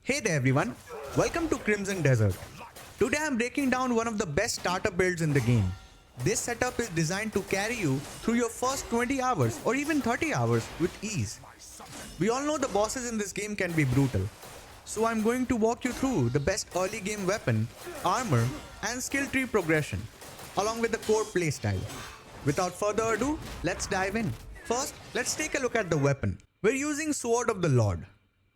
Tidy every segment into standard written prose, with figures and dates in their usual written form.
Hey there everyone, welcome to Crimson Desert. Today I'm breaking down one of the best starter builds in the game. This setup is designed to carry you through your first 20 hours or even 30 hours with ease. We all know the bosses in this game can be brutal, so I'm going to walk you through the best early game weapon, armor and skill tree progression, along with the core playstyle. Without further ado, let's dive in. First, let's take a look at the weapon. We're using Sword of the Lord.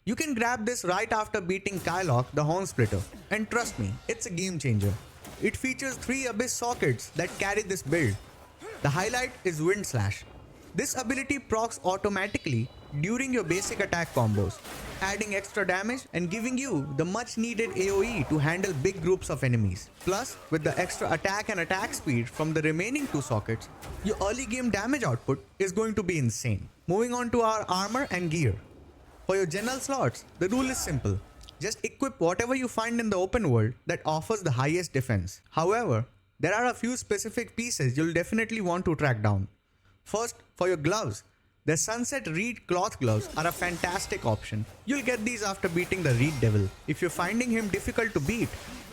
You can grab this right after beating Kylock the Hornsplitter, and trust me, it's a game changer. It features 3 Abyss sockets that carry this build. The highlight is Wind Slash. This ability procs automatically during your basic attack combos, adding extra damage and giving you the much needed AoE to handle big groups of enemies. Plus, with the extra attack and attack speed from the remaining 2 sockets, your early game damage output is going to be insane. Moving on to our armor and gear. For your general slots, the rule is simple. Just equip whatever you find in the open world that offers the highest defense. However, there are a few specific pieces you'll definitely want to track down. First, for your gloves, the Sunset Reed cloth gloves are a fantastic option. You'll get these after beating the Reed Devil. If you're finding him difficult to beat,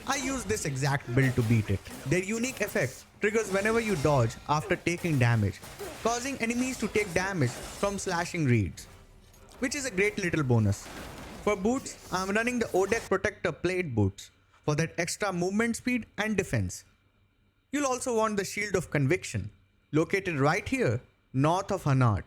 I use this exact build to beat it. Their unique effect triggers whenever you dodge after taking damage, causing enemies to take damage from slashing reeds, which is a great little bonus. For boots, I'm running the Odeck Protector Plate boots for that extra movement speed and defense. You'll also want the Shield of Conviction, located right here, north of Hanard.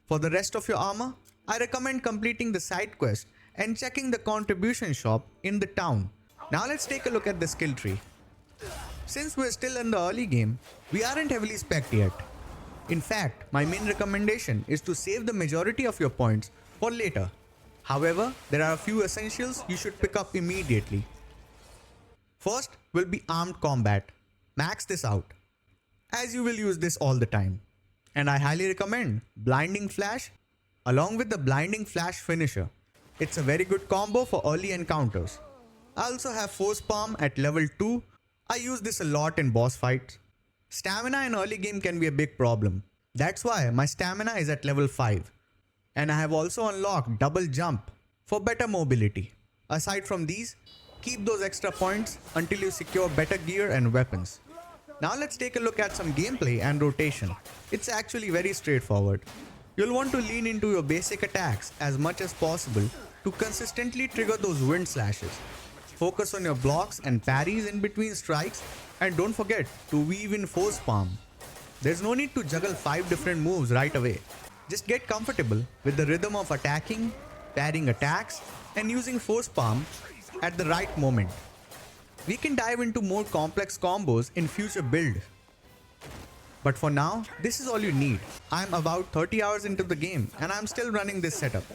For the rest of your armor, I recommend completing the side quest and checking the contribution shop in the town. Now let's take a look at the skill tree. Since we're still in the early game, we aren't heavily specced yet. In fact, my main recommendation is to save the majority of your points for later. However, there are a few essentials you should pick up immediately. First will be armed combat. Max this out, as you will use this all the time. And I highly recommend Blinding Flash along with the Blinding Flash finisher. It's a very good combo for early encounters. I also have Force Palm at level 2. I use this a lot in boss fights. Stamina in early game can be a big problem. That's why my stamina is at level 5. And I have also unlocked double jump for better mobility. Aside from these, keep those extra points until you secure better gear and weapons. Now let's take a look at some gameplay and rotation. It's actually very straightforward. You'll want to lean into your basic attacks as much as possible to consistently trigger those wind slashes. Focus on your blocks and parries in between strikes, and don't forget to weave in Force Palm. There's no need to juggle 5 different moves right away. Just get comfortable with the rhythm of attacking, parrying attacks, and using Force Palm at the right moment. We can dive into more complex combos in future builds. But for now, this is all you need. I'm about 30 hours into the game and I'm still running this setup,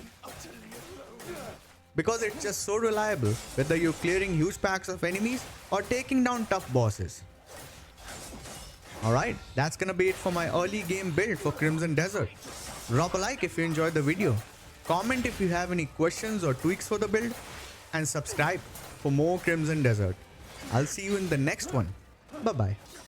because it's just so reliable whether you're clearing huge packs of enemies or taking down tough bosses. Alright, that's gonna be it for my early game build for Crimson Desert. Drop a like if you enjoyed the video, comment if you have any questions or tweaks for the build, and subscribe for more Crimson Desert. I'll see you in the next one. Bye bye.